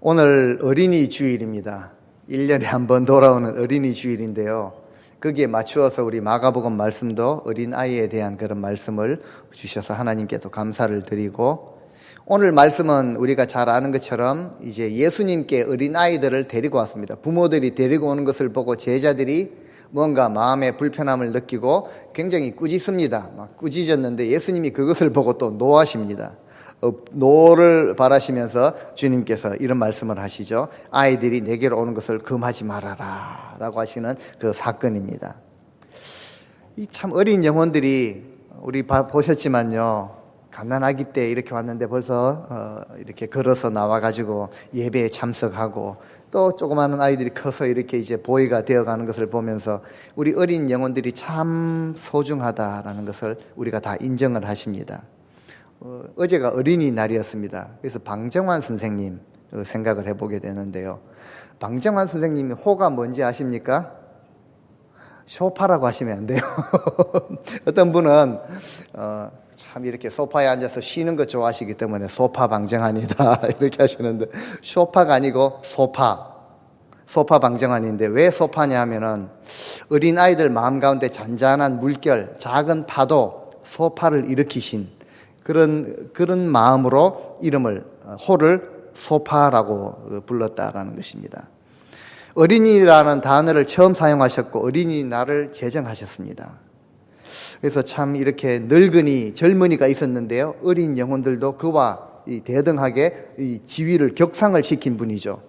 오늘 어린이 주일입니다. 1년에 한 번 돌아오는 어린이 주일인데요. 거기에 맞추어서 우리 마가복음 말씀도 어린아이에 대한 그런 말씀을 주셔서 하나님께도 감사를 드리고, 오늘 말씀은 우리가 잘 아는 것처럼 이제 예수님께 어린아이들을 데리고 왔습니다. 부모들이 데리고 오는 것을 보고 제자들이 뭔가 마음의 불편함을 느끼고 굉장히 꾸짖습니다. 막 꾸짖었는데 예수님이 그것을 보고 또 노하십니다. 노를 바라시면서 주님께서 이런 말씀을 하시죠. 아이들이 내게로 오는 것을 금하지 말아라 라고 하시는 그 사건입니다. 이 참 어린 영혼들이 우리 보셨지만요, 갓난아기 때 이렇게 왔는데 벌써 이렇게 걸어서 나와가지고 예배에 참석하고, 또 조그마한 아이들이 커서 이렇게 이제 보이가 되어가는 것을 보면서 우리 어린 영혼들이 참 소중하다라는 것을 우리가 다 인정을 하십니다. 어제가 어린이날이었습니다. 그래서 방정환 선생님 생각을 해보게 되는데요. 방정환 선생님이 호가 뭔지 아십니까? 쇼파라고 하시면 안 돼요. 어떤 분은 참 이렇게 소파에 앉아서 쉬는 거 좋아하시기 때문에 소파 방정환이다 이렇게 하시는데, 쇼파가 아니고 소파 방정환인데, 왜 소파냐 하면은 어린아이들 마음 가운데 잔잔한 물결, 작은 파도, 소파를 일으키신 그런 마음으로 호를 소파라고 불렀다라는 것입니다. 어린이라는 단어를 처음 사용하셨고 어린이날을 제정하셨습니다. 그래서 참 이렇게 늙은이, 젊은이가 있었는데요, 어린 영혼들도 그와 대등하게 이 지위를 격상을 시킨 분이죠.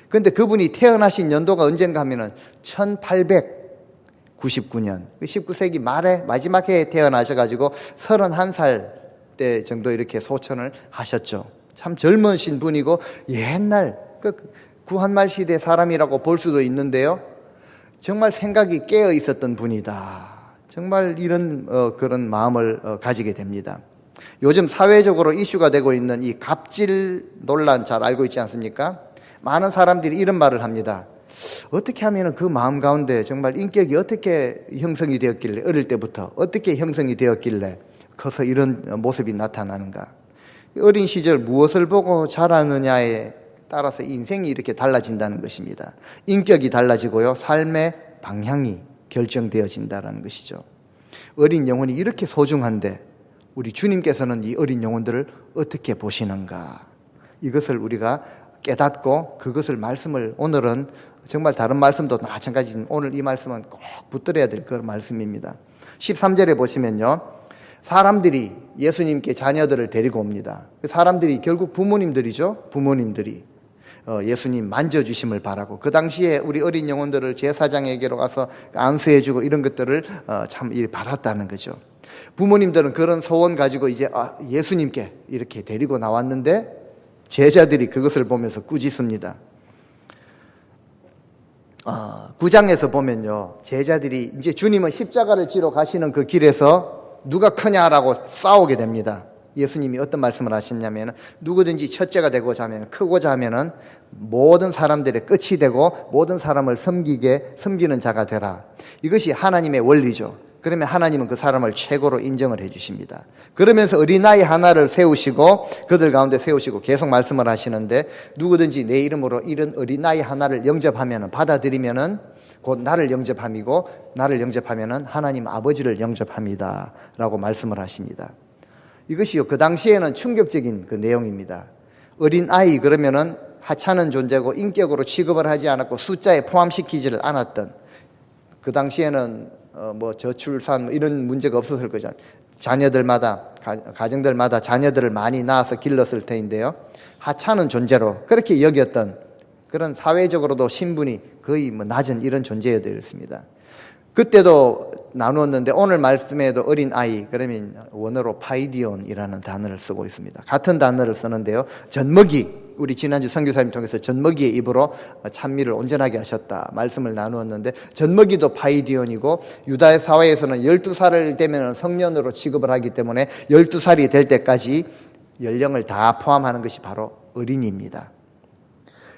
그런데 그분이 태어나신 연도가 언젠가 하면은 1899년 19세기 말에 마지막 해에 태어나셔가지고 31살 때 정도 이렇게 소천을 하셨죠. 참 젊으신 분이고 옛날 구한말 시대 사람이라고 볼 수도 있는데요, 정말 생각이 깨어 있었던 분이다. 정말 이런 그런 마음을 가지게 됩니다. 요즘 사회적으로 이슈가 되고 있는 이 갑질 논란 잘 알고 있지 않습니까? 많은 사람들이 이런 말을 합니다. 어떻게 하면 그 마음 가운데 정말 인격이 어떻게 형성이 되었길래, 어릴 때부터 어떻게 형성이 되었길래 커서 이런 모습이 나타나는가? 어린 시절 무엇을 보고 자라느냐에 따라서 인생이 이렇게 달라진다는 것입니다. 인격이 달라지고요, 삶의 방향이 결정되어진다는 것이죠. 어린 영혼이 이렇게 소중한데 우리 주님께서는 이 어린 영혼들을 어떻게 보시는가? 이것을 우리가 깨닫고 그것을 말씀을, 오늘은 정말 다른 말씀도 마찬가지지만 오늘 이 말씀은 꼭 붙들어야 될 그런 말씀입니다. 13절에 보시면요, 사람들이 예수님께 자녀들을 데리고 옵니다. 사람들이 결국 부모님들이죠. 부모님들이 예수님 만져주심을 바라고, 그 당시에 우리 어린 영혼들을 제사장에게로 가서 안수해주고 이런 것들을 참 바랐다는 거죠. 부모님들은 그런 소원 가지고 이제 예수님께 이렇게 데리고 나왔는데 제자들이 그것을 보면서 꾸짖습니다. 9장에서 보면요, 제자들이 이제 주님은 십자가를 지러 가시는 그 길에서 누가 크냐라고 싸우게 됩니다. 예수님이 어떤 말씀을 하셨냐면, 누구든지 첫째가 되고자 하면, 크고자 하면은 모든 사람들의 끝이 되고 모든 사람을 섬기는 자가 되라. 이것이 하나님의 원리죠. 그러면 하나님은 그 사람을 최고로 인정을 해 주십니다. 그러면서 어린아이 하나를 세우시고, 그들 가운데 세우시고 계속 말씀을 하시는데, 누구든지 내 이름으로 이런 어린아이 하나를 영접하면은, 받아들이면은 곧 나를 영접함이고, 나를 영접하면은 하나님 아버지를 영접합니다 라고 말씀을 하십니다. 이것이요, 그 당시에는 충격적인 그 내용입니다. 어린아이 그러면은 하찮은 존재고 인격으로 취급을 하지 않았고 숫자에 포함시키지를 않았던, 그 당시에는 저출산 이런 문제가 없었을 거죠. 자녀들마다, 가정들마다 자녀들을 많이 낳아서 길렀을 터인데요, 하찮은 존재로 그렇게 여겼던 그런, 사회적으로도 신분이 거의 낮은 이런 존재였습니다. 그때도 나누었는데 오늘 말씀에도 어린아이, 그러면 원어로 파이디온이라는 단어를 쓰고 있습니다. 같은 단어를 쓰는데요, 젖먹이, 우리 지난주 선교사님 통해서 젖먹이의 입으로 찬미를 온전하게 하셨다 말씀을 나누었는데, 젖먹이도 파이디온이고, 유다의 사회에서는 12살을 되면 성년으로 취급을 하기 때문에 12살이 될 때까지 연령을 다 포함하는 것이 바로 어린이입니다.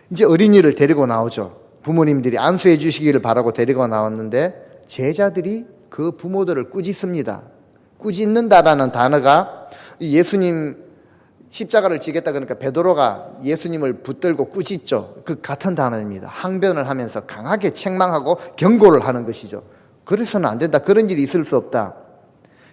이제 어린이를 데리고 나오죠. 부모님들이 안수해 주시기를 바라고 데리고 나왔는데 제자들이 그 부모들을 꾸짖습니다. 꾸짖는다라는 단어가 예수님 십자가를 지겠다 그러니까 베드로가 예수님을 붙들고 꾸짖죠. 그 같은 단어입니다. 항변을 하면서 강하게 책망하고 경고를 하는 것이죠. 그래서는 안 된다. 그런 일이 있을 수 없다.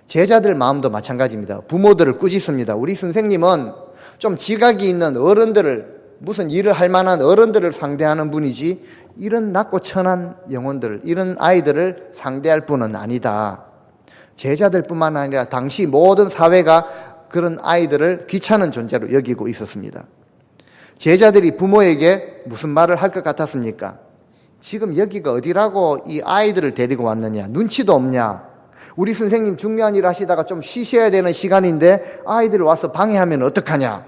제자들 마음도 마찬가지입니다. 부모들을 꾸짖습니다. 우리 선생님은 좀 지각이 있는 어른들을, 무슨 일을 할 만한 어른들을 상대하는 분이지 이런 낮고 천한 영혼들, 이런 아이들을 상대할 분은 아니다. 제자들뿐만 아니라 당시 모든 사회가 그런 아이들을 귀찮은 존재로 여기고 있었습니다. 제자들이 부모에게 무슨 말을 할 것 같았습니까? 지금 여기가 어디라고 이 아이들을 데리고 왔느냐? 눈치도 없냐? 우리 선생님 중요한 일 하시다가 좀 쉬셔야 되는 시간인데 아이들 와서 방해하면 어떡하냐?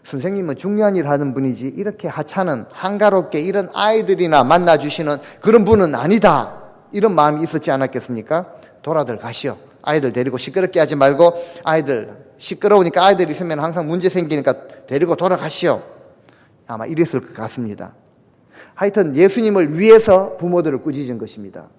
선생님은 중요한 일 하는 분이지 이렇게 하찮은 한가롭게 이런 아이들이나 만나주시는 그런 분은 아니다. 이런 마음이 있었지 않았겠습니까? 돌아들 가시오. 아이들 데리고 시끄럽게 하지 말고 아이들 시끄러우니까 아이들 있으면 항상 문제 생기니까 데리고 돌아가시오. 아마 이랬을 것 같습니다. 하여튼 예수님을 위해서 부모들을 꾸짖은 것입니다.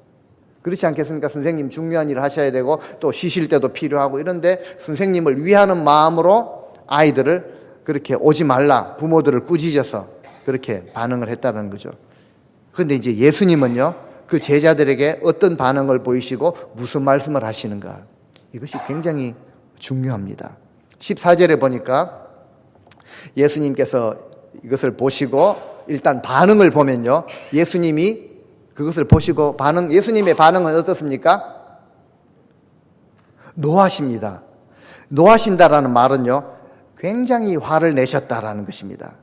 그렇지 않겠습니까? 선생님 중요한 일을 하셔야 되고 또 쉬실 때도 필요하고 이런데 선생님을 위하는 마음으로 아이들을 그렇게 오지 말라, 부모들을 꾸짖어서 그렇게 반응을 했다는 거죠. 그런데 이제 예수님은요, 그 제자들에게 어떤 반응을 보이시고 무슨 말씀을 하시는가? 이것이 굉장히 중요합니다. 14절에 보니까 예수님께서 이것을 보시고 일단 반응을 보면요, 예수님이 그것을 보시고 예수님의 반응은 어떻습니까? 노하십니다. 노하신다라는 말은요, 굉장히 화를 내셨다라는 것입니다.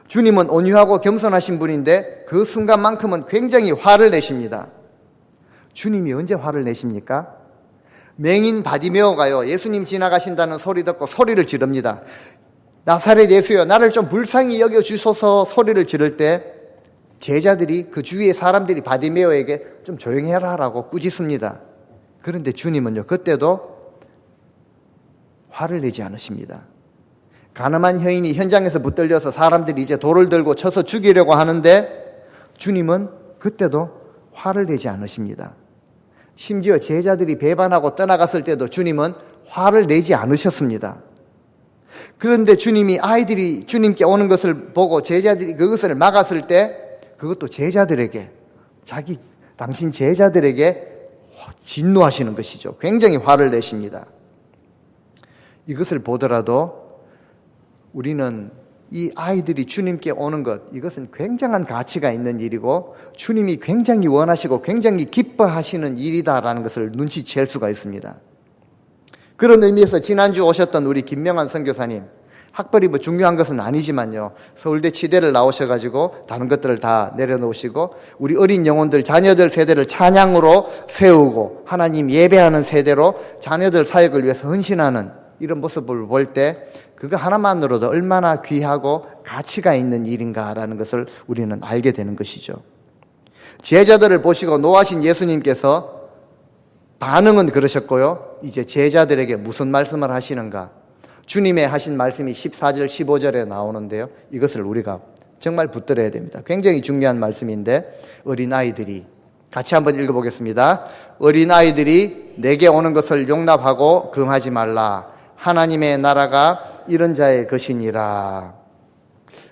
주님은 온유하고 겸손하신 분인데 그 순간만큼은 굉장히 화를 내십니다. 주님이 언제 화를 내십니까? 맹인 바디메오가요, 예수님 지나가신다는 소리 듣고 소리를 지릅니다. 나사렛 예수여, 나를 좀 불쌍히 여겨주소서 소리를 지를 때 제자들이, 그 주위의 사람들이 바디메오에게 좀 조용히 해라라고 꾸짖습니다. 그런데 주님은요, 그때도 화를 내지 않으십니다. 가늠한 여인이 현장에서 붙들려서 사람들이 이제 돌을 들고 쳐서 죽이려고 하는데 주님은 그때도 화를 내지 않으십니다. 심지어 제자들이 배반하고 떠나갔을 때도 주님은 화를 내지 않으셨습니다. 그런데 주님이 아이들이 주님께 오는 것을 보고 제자들이 그것을 막았을 때 그것도 제자들에게, 당신 제자들에게 진노하시는 것이죠. 굉장히 화를 내십니다. 이것을 보더라도 우리는 이 아이들이 주님께 오는 것, 이것은 굉장한 가치가 있는 일이고 주님이 굉장히 원하시고 굉장히 기뻐하시는 일이다라는 것을 눈치챌 수가 있습니다. 그런 의미에서 지난주 오셨던 우리 김명환 선교사님, 학벌이 뭐 중요한 것은 아니지만요, 서울대 치대를 나오셔가지고 다른 것들을 다 내려놓으시고 우리 어린 영혼들, 자녀들 세대를 찬양으로 세우고 하나님 예배하는 세대로 자녀들 사역을 위해서 헌신하는 이런 모습을 볼 때 그거 하나만으로도 얼마나 귀하고 가치가 있는 일인가라는 것을 우리는 알게 되는 것이죠. 제자들을 보시고 노하신 예수님께서 반응은 그러셨고요, 이제 제자들에게 무슨 말씀을 하시는가? 주님의 하신 말씀이 14절, 15절에 나오는데요, 이것을 우리가 정말 붙들어야 됩니다. 굉장히 중요한 말씀인데, 어린아이들이, 같이 한번 읽어보겠습니다. 어린아이들이 내게 오는 것을 용납하고 금하지 말라. 하나님의 나라가 이런 자의 것이니라.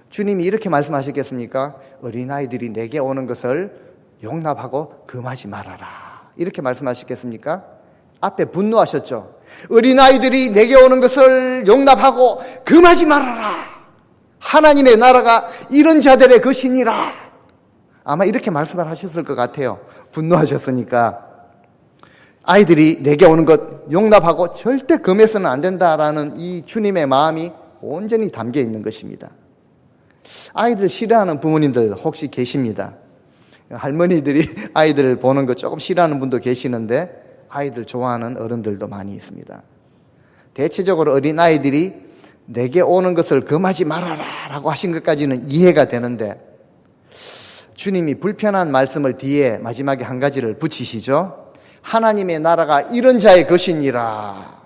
주님이 이렇게 말씀하셨겠습니까? 어린아이들이 내게 오는 것을 용납하고 금하지 말아라. 이렇게 말씀하셨겠습니까? 앞에 분노하셨죠. 어린아이들이 내게 오는 것을 용납하고 금하지 말아라. 하나님의 나라가 이런 자들의 것이니라. 아마 이렇게 말씀을 하셨을 것 같아요. 분노하셨으니까. 아이들이 내게 오는 것 용납하고 절대 금해서는 안 된다라는 이 주님의 마음이 온전히 담겨 있는 것입니다. 아이들 싫어하는 부모님들 혹시 계십니다. 할머니들이 아이들 보는 거 조금 싫어하는 분도 계시는데 아이들 좋아하는 어른들도 많이 있습니다. 대체적으로 어린아이들이 내게 오는 것을 금하지 말아라 라고 하신 것까지는 이해가 되는데 주님이 불편한 말씀을 뒤에 마지막에 한 가지를 붙이시죠. 하나님의 나라가 이런 자의 것이니라.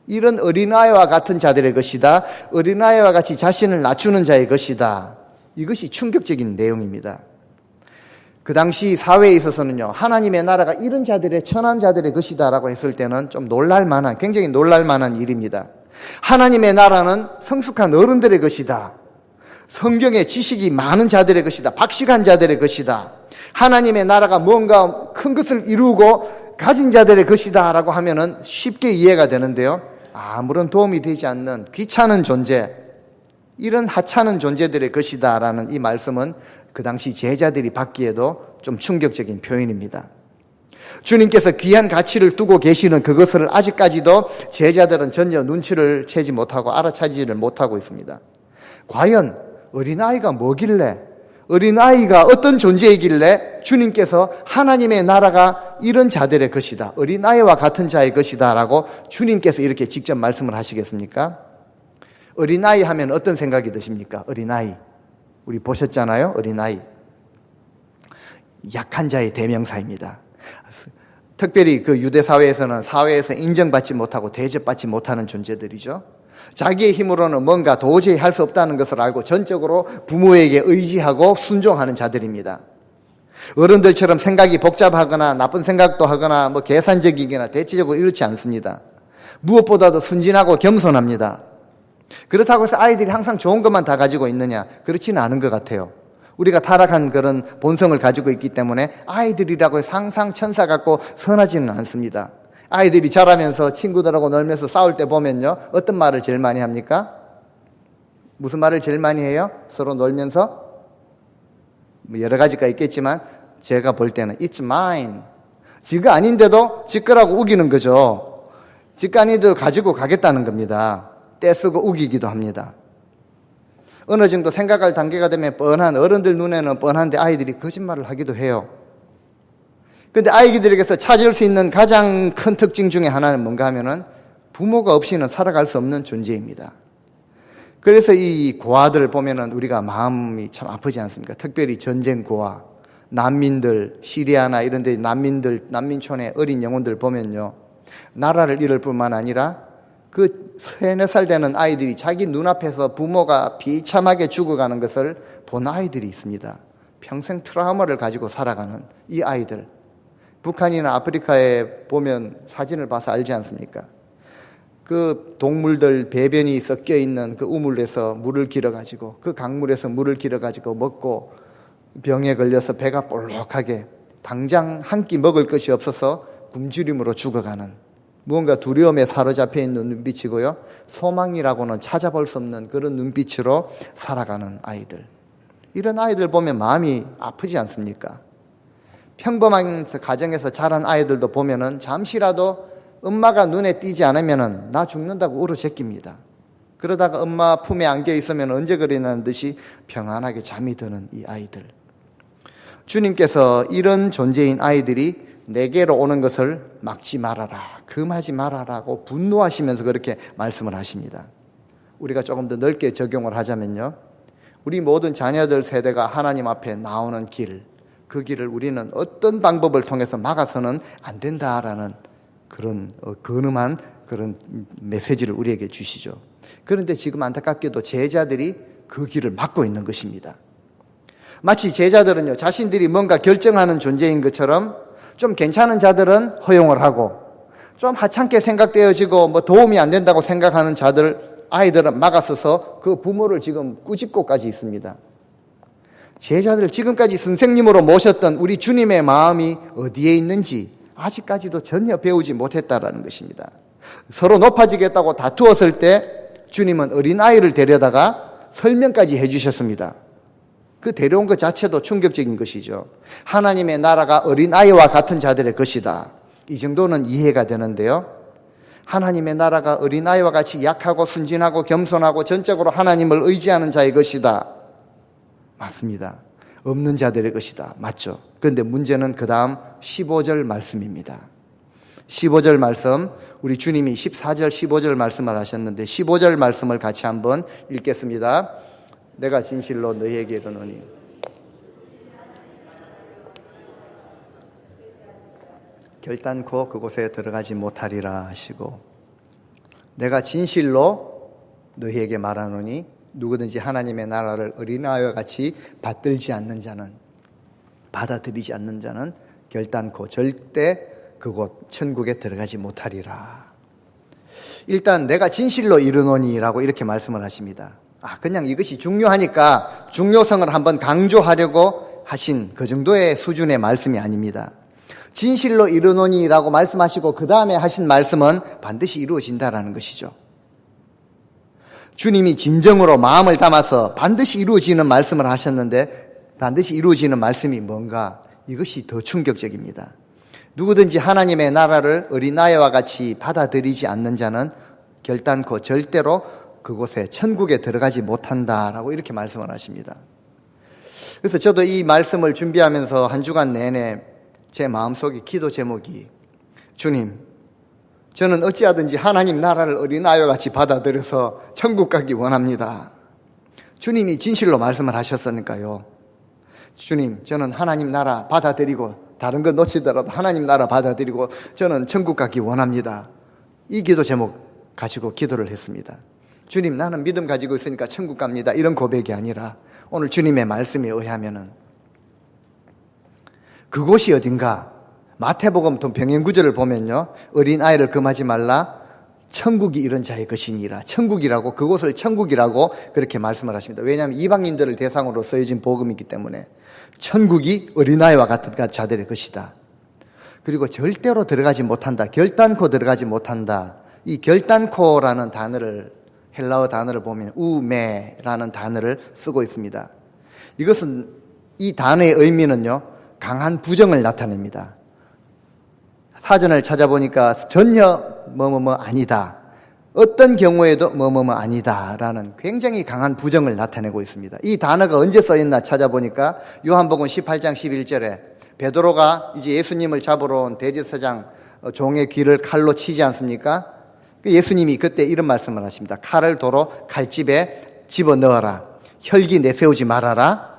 이런 어린아이와 같은 자들의 것이다. 어린아이와 같이 자신을 낮추는 자의 것이다. 이것이 충격적인 내용입니다. 그 당시 사회에 있어서는요, 하나님의 나라가 이런 자들의, 천한 자들의 것이다 라고 했을 때는 좀 굉장히 놀랄 만한 일입니다. 하나님의 나라는 성숙한 어른들의 것이다. 성경의 지식이 많은 자들의 것이다. 박식한 자들의 것이다. 하나님의 나라가 뭔가 큰 것을 이루고 가진 자들의 것이다 라고 하면은 쉽게 이해가 되는데요. 아무런 도움이 되지 않는 귀찮은 존재, 이런 하찮은 존재들의 것이다 라는 이 말씀은 그 당시 제자들이 받기에도 좀 충격적인 표현입니다. 주님께서 귀한 가치를 두고 계시는 그것을 아직까지도 제자들은 전혀 눈치를 채지 못하고 알아차지를 못하고 있습니다. 과연 어린아이가 뭐길래, 어린아이가 어떤 존재이길래 주님께서 하나님의 나라가 이런 자들의 것이다, 어린아이와 같은 자의 것이다 라고 주님께서 이렇게 직접 말씀을 하시겠습니까? 어린아이 하면 어떤 생각이 드십니까? 어린아이, 우리 보셨잖아요. 어린아이, 약한 자의 대명사입니다. 특별히 그 유대 사회에서는 사회에서 인정받지 못하고 대접받지 못하는 존재들이죠. 자기의 힘으로는 뭔가 도저히 할 수 없다는 것을 알고 전적으로 부모에게 의지하고 순종하는 자들입니다. 어른들처럼 생각이 복잡하거나 나쁜 생각도 하거나 뭐 계산적이거나 대체적으로 이렇지 않습니다. 무엇보다도 순진하고 겸손합니다. 그렇다고 해서 아이들이 항상 좋은 것만 다 가지고 있느냐? 그렇지는 않은 것 같아요. 우리가 타락한 그런 본성을 가지고 있기 때문에 아이들이라고 해서 항상 천사 같고 선하지는 않습니다. 아이들이 자라면서 친구들하고 놀면서 싸울 때 보면요, 어떤 말을 제일 많이 합니까? 무슨 말을 제일 많이 해요? 서로 놀면서? 뭐 여러 가지가 있겠지만 제가 볼 때는 It's mine. 지가 아닌데도 지 거라고 우기는 거죠. 지가 아닌데도 가지고 가겠다는 겁니다. 떼쓰고 우기기도 합니다. 어느 정도 생각할 단계가 되면 뻔한, 어른들 눈에는 뻔한데 아이들이 거짓말을 하기도 해요. 그런데 아이들에게서 찾을 수 있는 가장 큰 특징 중에 하나는 뭔가 하면은 부모가 없이는 살아갈 수 없는 존재입니다. 그래서 이 고아들을 보면은 우리가 마음이 참 아프지 않습니까? 특별히 전쟁 고아, 난민들, 시리아나 이런 데 난민들, 난민촌의 어린 영혼들 보면요, 나라를 잃을 뿐만 아니라 그 3, 4살 되는 아이들이 자기 눈앞에서 부모가 비참하게 죽어가는 것을 본 아이들이 있습니다. 평생 트라우마를 가지고 살아가는 이 아이들. 북한이나 아프리카에 보면 사진을 봐서 알지 않습니까? 그 동물들 배변이 섞여 있는 그 우물에서 물을 길어가지고, 그 강물에서 물을 길어가지고 먹고 병에 걸려서 배가 볼록하게 당장 한 끼 먹을 것이 없어서 굶주림으로 죽어가는, 무언가 두려움에 사로잡혀 있는 눈빛이고요, 소망이라고는 찾아볼 수 없는 그런 눈빛으로 살아가는 아이들. 이런 아이들 보면 마음이 아프지 않습니까? 평범한 가정에서 자란 아이들도 보면은 잠시라도 엄마가 눈에 띄지 않으면은 나 죽는다고 울어 제낍니다. 그러다가 엄마 품에 안겨 있으면 언제 그리냐는 듯이 평안하게 잠이 드는 이 아이들. 주님께서 이런 존재인 아이들이 내게로 오는 것을 막지 말아라, 금하지 말아라고 분노하시면서 그렇게 말씀을 하십니다. 우리가 조금 더 넓게 적용을 하자면요, 우리 모든 자녀들 세대가 하나님 앞에 나오는 길, 그 길을 우리는 어떤 방법을 통해서 막아서는 안 된다라는 그런 근엄한 그런 메시지를 우리에게 주시죠. 그런데 지금 안타깝게도 제자들이 그 길을 막고 있는 것입니다. 마치 제자들은요, 자신들이 뭔가 결정하는 존재인 것처럼 좀 괜찮은 자들은 허용을 하고, 좀 하찮게 생각되어지고 뭐 도움이 안 된다고 생각하는 자들, 아이들은 막아서서 그 부모를 지금 꾸짖고까지 있습니다. 제자들, 지금까지 선생님으로 모셨던 우리 주님의 마음이 어디에 있는지 아직까지도 전혀 배우지 못했다라는 것입니다. 서로 높아지겠다고 다투었을 때 주님은 어린아이를 데려다가 설명까지 해주셨습니다. 그 데려온 것 자체도 충격적인 것이죠. 하나님의 나라가 어린아이와 같은 자들의 것이다. 이 정도는 이해가 되는데요, 하나님의 나라가 어린아이와 같이 약하고 순진하고 겸손하고 전적으로 하나님을 의지하는 자의 것이다. 맞습니다. 없는 자들의 것이다. 맞죠. 그런데 문제는 그 다음 15절 말씀입니다. 15절 말씀, 우리 주님이 14절 15절 말씀을 하셨는데 15절 말씀을 같이 한번 읽겠습니다. 내가 진실로 너희에게 이르노니 결단코 그곳에 들어가지 못하리라 하시고, 내가 진실로 너희에게 말하노니 누구든지 하나님의 나라를 어린아이와 같이 받들지 않는 자는, 받아들이지 않는 자는 결단코 절대 그곳 천국에 들어가지 못하리라. 일단 내가 진실로 이르노니라고 이렇게 말씀을 하십니다. 그냥 이것이 중요하니까 중요성을 한번 강조하려고 하신 그 정도의 수준의 말씀이 아닙니다. 진실로 이르노니라고 말씀하시고 그 다음에 하신 말씀은 반드시 이루어진다라는 것이죠. 주님이 진정으로 마음을 담아서 반드시 이루어지는 말씀을 하셨는데 반드시 이루어지는 말씀이 뭔가? 이것이 더 충격적입니다. 누구든지 하나님의 나라를 어린아이와 같이 받아들이지 않는 자는 결단코 절대로 그곳에 천국에 들어가지 못한다라고 이렇게 말씀을 하십니다. 그래서 저도 이 말씀을 준비하면서 한 주간 내내 제 마음속에 기도 제목이 주님, 저는 어찌하든지 하나님 나라를 어린아이와 같이 받아들여서 천국 가기 원합니다. 주님이 진실로 말씀을 하셨으니까요. 주님, 저는 하나님 나라 받아들이고 다른 걸 놓치더라도 하나님 나라 받아들이고 저는 천국 가기 원합니다. 이 기도 제목 가지고 기도를 했습니다. 주님, 나는 믿음 가지고 있으니까 천국 갑니다. 이런 고백이 아니라 오늘 주님의 말씀에 의하면은 그곳이 어딘가? 마태복음 병행구절을 보면요, 어린아이를 금하지 말라, 천국이 이런 자의 것이니라. 천국이라고, 그곳을 천국이라고 그렇게 말씀을 하십니다. 왜냐하면 이방인들을 대상으로 쓰여진 복음이기 때문에 천국이 어린아이와 같은 자들의 것이다. 그리고 절대로 들어가지 못한다. 결단코 들어가지 못한다. 이 결단코라는 단어를, 헬라어 단어를 보면 우메라는 단어를 쓰고 있습니다. 이것은, 이 단어의 의미는요, 강한 부정을 나타냅니다. 사전을 찾아보니까 전혀 뭐뭐뭐 아니다, 어떤 경우에도 뭐뭐뭐 아니다라는 굉장히 강한 부정을 나타내고 있습니다. 이 단어가 언제 써있나 찾아보니까 요한복음 18장 11절에 베드로가 이제 예수님을 잡으러 온 대제사장 종의 귀를 칼로 치지 않습니까? 예수님이 그때 이런 말씀을 하십니다. 칼을 도로 칼집에 집어넣어라. 혈기 내세우지 말아라.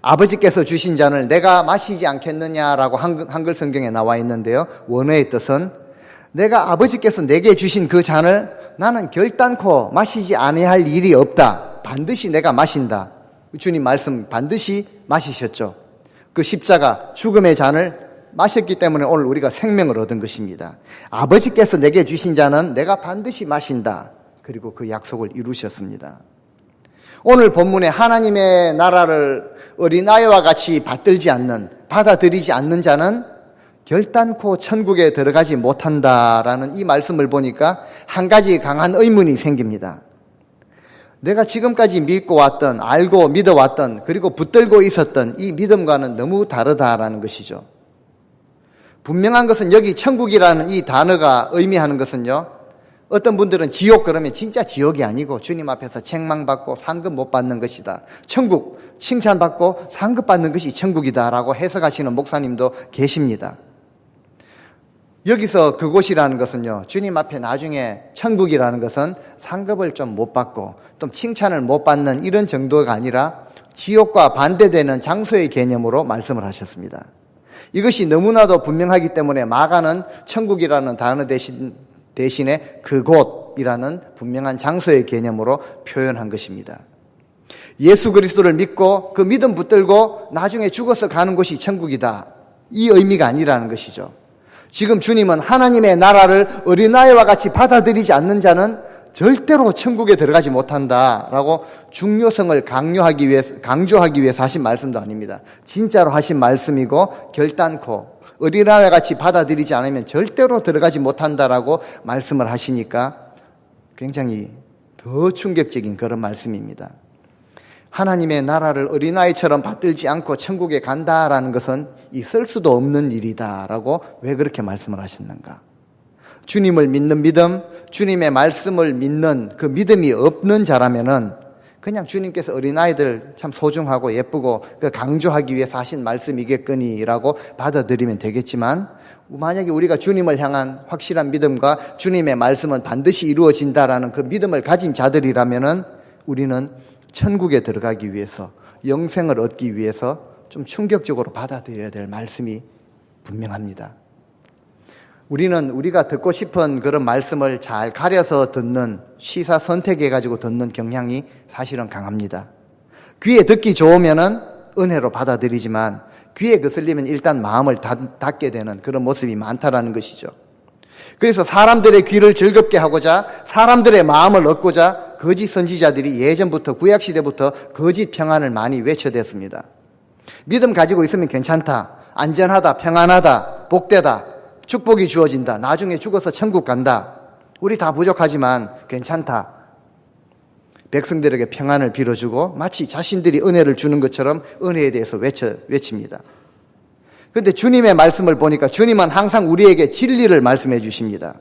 아버지께서 주신 잔을 내가 마시지 않겠느냐라고 한글 성경에 나와 있는데요, 원어의 뜻은 내가 아버지께서 내게 주신 그 잔을 나는 결단코 마시지 아니할 일이 없다. 반드시 내가 마신다. 주님 말씀 반드시 마시셨죠. 그 십자가 죽음의 잔을 마셨기 때문에 오늘 우리가 생명을 얻은 것입니다. 아버지께서 내게 주신 잔은 내가 반드시 마신다. 그리고 그 약속을 이루셨습니다. 오늘 본문에 하나님의 나라를 어린아이와 같이 받아들이지 않는 자는 결단코 천국에 들어가지 못한다라는 이 말씀을 보니까 한 가지 강한 의문이 생깁니다. 내가 지금까지 믿고 왔던, 알고 믿어왔던, 그리고 붙들고 있었던 이 믿음과는 너무 다르다라는 것이죠. 분명한 것은 여기 천국이라는 이 단어가 의미하는 것은요, 어떤 분들은 지옥 그러면 진짜 지옥이 아니고 주님 앞에서 책망받고 상급 못 받는 것이다. 천국, 칭찬받고 상급 받는 것이 천국이다라고 해석하시는 목사님도 계십니다. 여기서 그곳이라는 것은요, 주님 앞에 나중에 천국이라는 것은 상급을 좀 못 받고 또 칭찬을 못 받는 이런 정도가 아니라 지옥과 반대되는 장소의 개념으로 말씀을 하셨습니다. 이것이 너무나도 분명하기 때문에 마가는 천국이라는 단어 대신에 그곳이라는 분명한 장소의 개념으로 표현한 것입니다. 예수 그리스도를 믿고 그 믿음 붙들고 나중에 죽어서 가는 곳이 천국이다, 이 의미가 아니라는 것이죠. 지금 주님은 하나님의 나라를 어린아이와 같이 받아들이지 않는 자는 절대로 천국에 들어가지 못한다라고 중요성을 강조하기 위해서 하신 말씀도 아닙니다. 진짜로 하신 말씀이고 결단코 어린아이와 같이 받아들이지 않으면 절대로 들어가지 못한다라고 말씀을 하시니까 굉장히 더 충격적인 그런 말씀입니다. 하나님의 나라를 어린아이처럼 받들지 않고 천국에 간다라는 것은 있을 수도 없는 일이다라고 왜 그렇게 말씀을 하셨는가? 주님을 믿는 믿음, 주님의 말씀을 믿는 그 믿음이 없는 자라면은 그냥 주님께서 어린아이들 참 소중하고 예쁘고 강조하기 위해서 하신 말씀이겠거니라고 받아들이면 되겠지만, 만약에 우리가 주님을 향한 확실한 믿음과 주님의 말씀은 반드시 이루어진다라는 그 믿음을 가진 자들이라면은 우리는 천국에 들어가기 위해서, 영생을 얻기 위해서 좀 충격적으로 받아들여야 될 말씀이 분명합니다. 우리는 우리가 듣고 싶은 그런 말씀을 잘 가려서 듣는, 시사 선택해가지고 듣는 경향이 사실은 강합니다. 귀에 듣기 좋으면은 은혜로 받아들이지만 귀에 거슬리면 일단 마음을 닫게 되는 그런 모습이 많다라는 것이죠. 그래서 사람들의 귀를 즐겁게 하고자 사람들의 마음을 얻고자 거짓 선지자들이 예전부터 구약시대부터 거짓 평안을 많이 외쳐댔습니다. 믿음 가지고 있으면 괜찮다, 안전하다, 평안하다, 복되다, 축복이 주어진다, 나중에 죽어서 천국 간다, 우리 다 부족하지만 괜찮다, 백성들에게 평안을 빌어주고 마치 자신들이 은혜를 주는 것처럼 은혜에 대해서 외칩니다. 그런데 주님의 말씀을 보니까 주님은 항상 우리에게 진리를 말씀해 주십니다.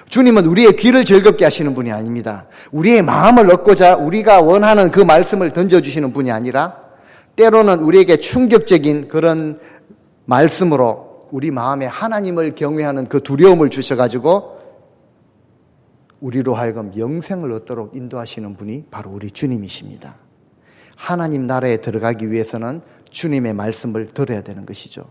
주님은 우리의 귀를 즐겁게 하시는 분이 아닙니다. 우리의 마음을 얻고자 우리가 원하는 그 말씀을 던져주시는 분이 아니라 때로는 우리에게 충격적인 그런 말씀으로 우리 마음에 하나님을 경외하는 그 두려움을 주셔가지고 우리로 하여금 영생을 얻도록 인도하시는 분이 바로 우리 주님이십니다. 하나님 나라에 들어가기 위해서는 주님의 말씀을 들어야 되는 것이죠.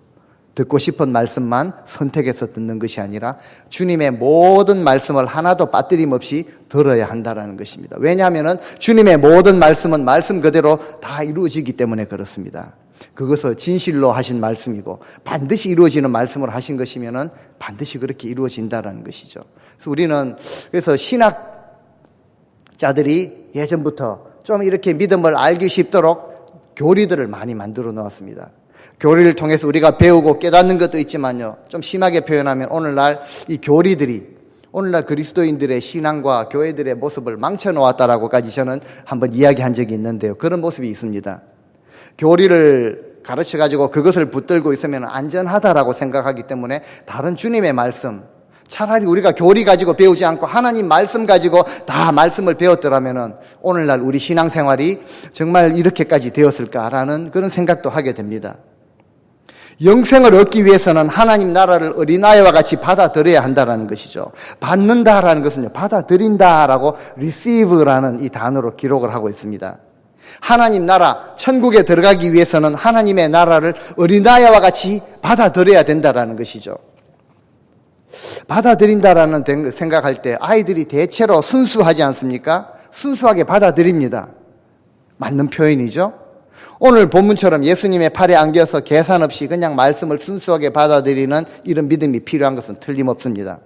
듣고 싶은 말씀만 선택해서 듣는 것이 아니라 주님의 모든 말씀을 하나도 빠뜨림 없이 들어야 한다는 것입니다. 왜냐하면 주님의 모든 말씀은 말씀 그대로 다 이루어지기 때문에 그렇습니다. 그것을 진실로 하신 말씀이고 반드시 이루어지는 말씀을 하신 것이면 반드시 그렇게 이루어진다는 것이죠. 그래서 우리는 신학자들이 예전부터 좀 이렇게 믿음을 알기 쉽도록 교리들을 많이 만들어 놓았습니다. 교리를 통해서 우리가 배우고 깨닫는 것도 있지만요, 좀 심하게 표현하면 오늘날 이 교리들이 오늘날 그리스도인들의 신앙과 교회들의 모습을 망쳐놓았다라고까지 저는 한번 이야기한 적이 있는데요. 그런 모습이 있습니다. 교리를 가르쳐가지고 그것을 붙들고 있으면 안전하다라고 생각하기 때문에 다른 주님의 말씀, 차라리 우리가 교리 가지고 배우지 않고 하나님 말씀 가지고 다 말씀을 배웠더라면 오늘날 우리 신앙생활이 정말 이렇게까지 되었을까라는 그런 생각도 하게 됩니다. 영생을 얻기 위해서는 하나님 나라를 어린아이와 같이 받아들여야 한다는 것이죠. 받는다라는 것은요, 받아들인다라고 receive라는 이 단어로 기록을 하고 있습니다. 하나님 나라, 천국에 들어가기 위해서는 하나님의 나라를 어린아이와 같이 받아들여야 된다라는 것이죠. 받아들인다라는 생각할 때 아이들이 대체로 순수하지 않습니까? 순수하게 받아들입니다. 맞는 표현이죠. 오늘 본문처럼 예수님의 팔에 안겨서 계산 없이 그냥 말씀을 순수하게 받아들이는 이런 믿음이 필요한 것은 틀림없습니다.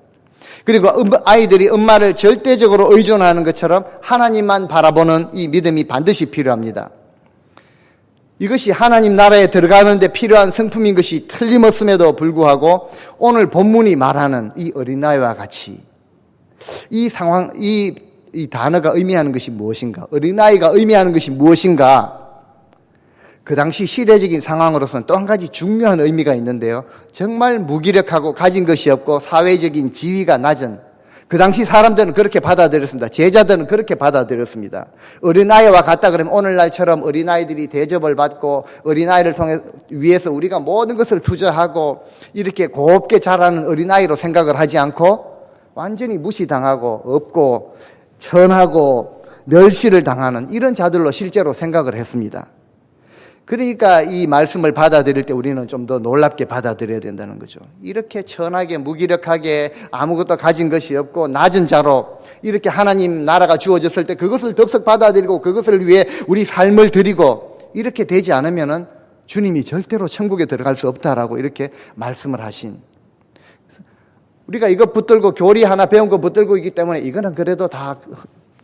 그리고 아이들이 엄마를 절대적으로 의존하는 것처럼 하나님만 바라보는 이 믿음이 반드시 필요합니다. 이것이 하나님 나라에 들어가는 데 필요한 성품인 것이 틀림없음에도 불구하고 오늘 본문이 말하는 이 어린아이와 같이 이 상황, 이 단어가 의미하는 것이 무엇인가? 어린아이가 의미하는 것이 무엇인가? 그 당시 시대적인 상황으로서는 또 한 가지 중요한 의미가 있는데요. 정말 무기력하고 가진 것이 없고 사회적인 지위가 낮은 그 당시 사람들은 그렇게 받아들였습니다. 제자들은 그렇게 받아들였습니다. 어린아이와 같다 그러면 오늘날처럼 어린아이들이 대접을 받고 어린아이를 통해 위해서 우리가 모든 것을 투자하고 이렇게 곱게 자라는 어린아이로 생각을 하지 않고 완전히 무시당하고 없고 천하고 멸시를 당하는 이런 자들로 실제로 생각을 했습니다. 그러니까 이 말씀을 받아들일 때 우리는 좀 더 놀랍게 받아들여야 된다는 거죠. 이렇게 천하게 무기력하게 아무것도 가진 것이 없고 낮은 자로 이렇게 하나님 나라가 주어졌을 때 그것을 덥석 받아들이고 그것을 위해 우리 삶을 드리고 이렇게 되지 않으면은 주님이 절대로 천국에 들어갈 수 없다라고 이렇게 말씀을 하신. 우리가 이거 붙들고 교리 하나 배운 거 붙들고 있기 때문에 이거는 그래도 다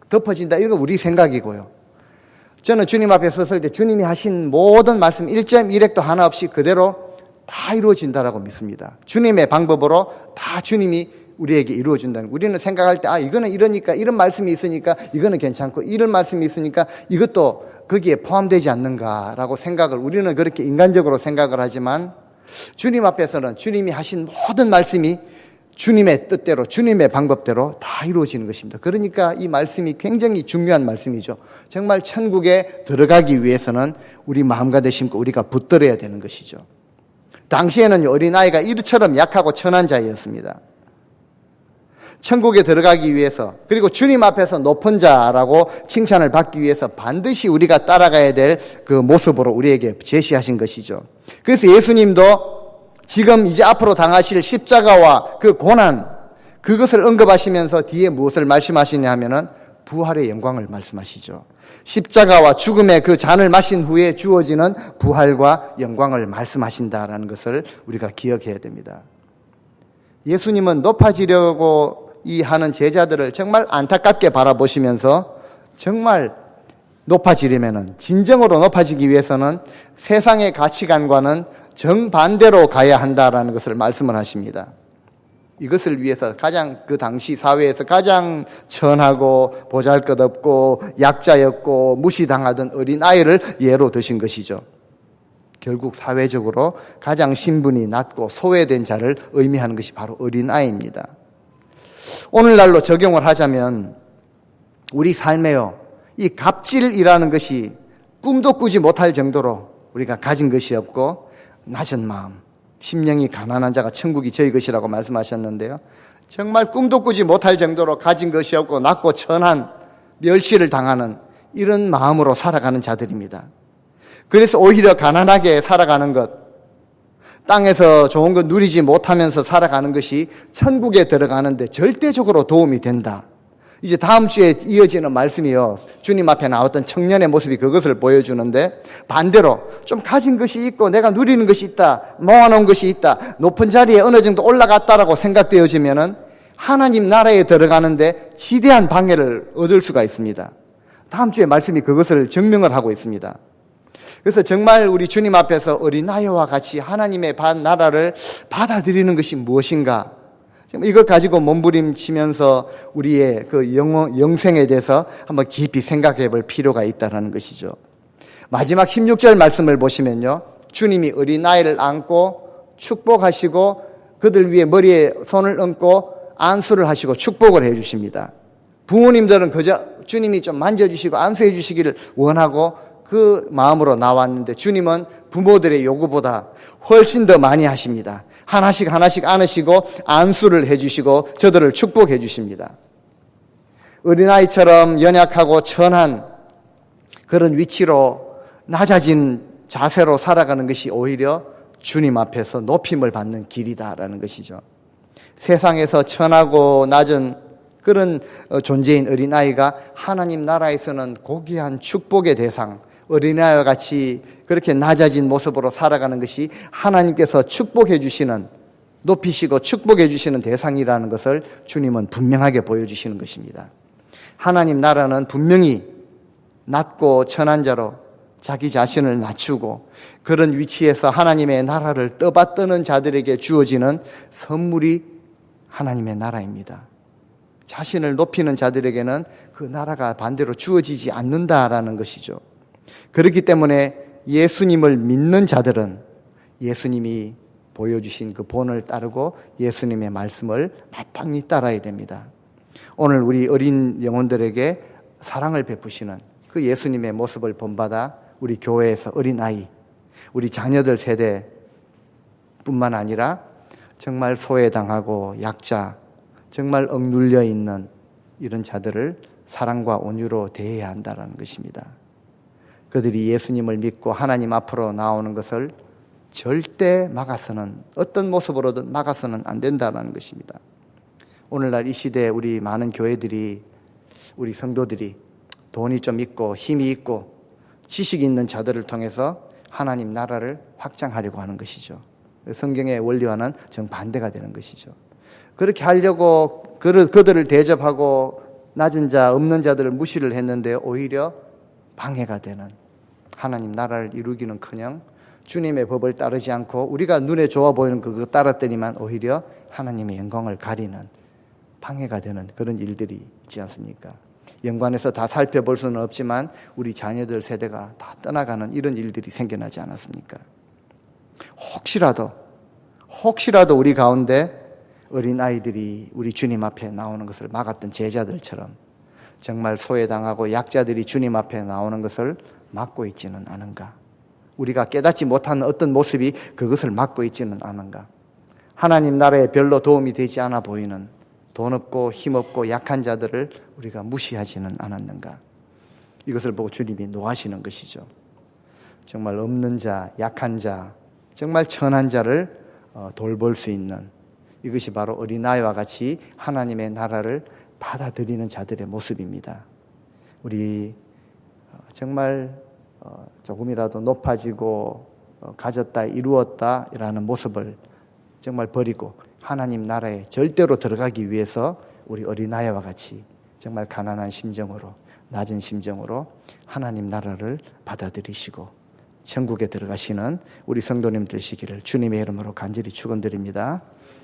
덮어진다. 이런 거 우리 생각이고요. 저는 주님 앞에 섰을 때 주님이 하신 모든 말씀 1.1획도 하나 없이 그대로 다 이루어진다라고 믿습니다. 주님의 방법으로 다 주님이 우리에게 이루어준다는 거예요. 우리는 생각할 때 이거는 이러니까 이런 말씀이 있으니까 이거는 괜찮고 이런 말씀이 있으니까 이것도 거기에 포함되지 않는가라고 생각을 우리는 그렇게 인간적으로 생각을 하지만 주님 앞에서는 주님이 하신 모든 말씀이 주님의 뜻대로 주님의 방법대로 다 이루어지는 것입니다. 그러니까 이 말씀이 굉장히 중요한 말씀이죠. 정말 천국에 들어가기 위해서는 우리 마음가짐 심고 우리가 붙들어야 되는 것이죠. 당시에는 어린아이가 이처럼 약하고 천한 자였습니다. 천국에 들어가기 위해서 그리고 주님 앞에서 높은 자라고 칭찬을 받기 위해서 반드시 우리가 따라가야 될 그 모습으로 우리에게 제시하신 것이죠. 그래서 예수님도 지금 이제 앞으로 당하실 십자가와 그 고난 그것을 언급하시면서 뒤에 무엇을 말씀하시냐 하면은 부활의 영광을 말씀하시죠. 십자가와 죽음의 그 잔을 마신 후에 주어지는 부활과 영광을 말씀하신다라는 것을 우리가 기억해야 됩니다. 예수님은 높아지려고 이 하는 제자들을 정말 안타깝게 바라보시면서 정말 높아지려면은, 진정으로 높아지기 위해서는 세상의 가치관과는 정반대로 가야 한다라는 것을 말씀을 하십니다. 이것을 위해서 가장 그 당시 사회에서 가장 천하고 보잘것없고 약자였고 무시당하던 어린아이를 예로 드신 것이죠. 결국 사회적으로 가장 신분이 낮고 소외된 자를 의미하는 것이 바로 어린아이입니다. 오늘날로 적용을 하자면 우리 삶에요, 이 갑질이라는 것이 꿈도 꾸지 못할 정도로 우리가 가진 것이 없고 낮은 마음, 심령이 가난한 자가 천국이 저희 것이라고 말씀하셨는데요, 정말 꿈도 꾸지 못할 정도로 가진 것이 없고 낮고 천한 멸시를 당하는 이런 마음으로 살아가는 자들입니다. 그래서 오히려 가난하게 살아가는 것, 땅에서 좋은 것 누리지 못하면서 살아가는 것이 천국에 들어가는데 절대적으로 도움이 된다. 이제 다음 주에 이어지는 말씀이요, 주님 앞에 나왔던 청년의 모습이 그것을 보여주는데, 반대로 좀 가진 것이 있고 내가 누리는 것이 있다, 모아놓은 것이 있다, 높은 자리에 어느 정도 올라갔다라고 생각되어지면은 하나님 나라에 들어가는데 지대한 방해를 얻을 수가 있습니다. 다음 주에 말씀이 그것을 증명을 하고 있습니다. 그래서 정말 우리 주님 앞에서 어린아이와 같이 하나님의 나라를 받아들이는 것이 무엇인가, 이것 가지고 몸부림치면서 우리의 그 영생에 대해서 한번 깊이 생각해 볼 필요가 있다는 것이죠. 마지막 16절 말씀을 보시면요, 주님이 어린아이를 안고 축복하시고 그들 위에 머리에 손을 얹고 안수를 하시고 축복을 해 주십니다. 부모님들은 그저 주님이 좀 만져주시고 안수해 주시기를 원하고 그 마음으로 나왔는데, 주님은 부모들의 요구보다 훨씬 더 많이 하십니다. 하나씩 안으시고 안수를 해주시고 저들을 축복해 주십니다. 어린아이처럼 연약하고 천한 그런 위치로 낮아진 자세로 살아가는 것이 오히려 주님 앞에서 높임을 받는 길이다라는 것이죠. 세상에서 천하고 낮은 그런 존재인 어린아이가 하나님 나라에서는 고귀한 축복의 대상, 어린아이와 같이 그렇게 낮아진 모습으로 살아가는 것이 하나님께서 축복해 주시는, 높이시고 축복해 주시는 대상이라는 것을 주님은 분명하게 보여주시는 것입니다. 하나님 나라는 분명히 낮고 천한 자로 자기 자신을 낮추고 그런 위치에서 하나님의 나라를 떠받드는 자들에게 주어지는 선물이 하나님의 나라입니다. 자신을 높이는 자들에게는 그 나라가 반대로 주어지지 않는다라는 것이죠. 그렇기 때문에 예수님을 믿는 자들은 예수님이 보여주신 그 본을 따르고 예수님의 말씀을 마땅히 따라야 됩니다. 오늘 우리 어린 영혼들에게 사랑을 베푸시는 그 예수님의 모습을 본받아 우리 교회에서 어린아이, 우리 자녀들 세대뿐만 아니라 정말 소외당하고 약자, 정말 억눌려 있는 이런 자들을 사랑과 온유로 대해야 한다는 것입니다. 그들이 예수님을 믿고 하나님 앞으로 나오는 것을 절대 막아서는, 어떤 모습으로든 막아서는 안 된다는 것입니다. 오늘날 이 시대에 우리 많은 교회들이, 우리 성도들이 돈이 좀 있고 힘이 있고 지식이 있는 자들을 통해서 하나님 나라를 확장하려고 하는 것이죠. 성경의 원리와는 정반대가 되는 것이죠. 그렇게 하려고 그들을 대접하고 낮은 자, 없는 자들을 무시를 했는데 오히려 방해가 되는, 하나님 나라를 이루기는커녕 주님의 법을 따르지 않고 우리가 눈에 좋아 보이는 그거 따랐더니만 오히려 하나님의 영광을 가리는, 방해가 되는 그런 일들이 있지 않습니까? 연관해서 다 살펴볼 수는 없지만 우리 자녀들 세대가 다 떠나가는 이런 일들이 생겨나지 않았습니까? 혹시라도 우리 가운데 어린아이들이 우리 주님 앞에 나오는 것을 막았던 제자들처럼 정말 소외당하고 약자들이 주님 앞에 나오는 것을 막고 있지는 않은가? 우리가 깨닫지 못하는 어떤 모습이 그것을 막고 있지는 않은가? 하나님 나라에 별로 도움이 되지 않아 보이는 돈 없고 힘 없고 약한 자들을 우리가 무시하지는 않았는가? 이것을 보고 주님이 노하시는 것이죠. 정말 없는 자, 약한 자, 정말 천한 자를 돌볼 수 있는, 이것이 바로 어린아이와 같이 하나님의 나라를 받아들이는 자들의 모습입니다. 우리 정말 조금이라도 높아지고 가졌다, 이루었다라는 모습을 정말 버리고 하나님 나라에 절대로 들어가기 위해서 우리 어린아이와 같이 정말 가난한 심정으로, 낮은 심정으로 하나님 나라를 받아들이시고 천국에 들어가시는 우리 성도님 되시기를 주님의 이름으로 간절히 축원드립니다.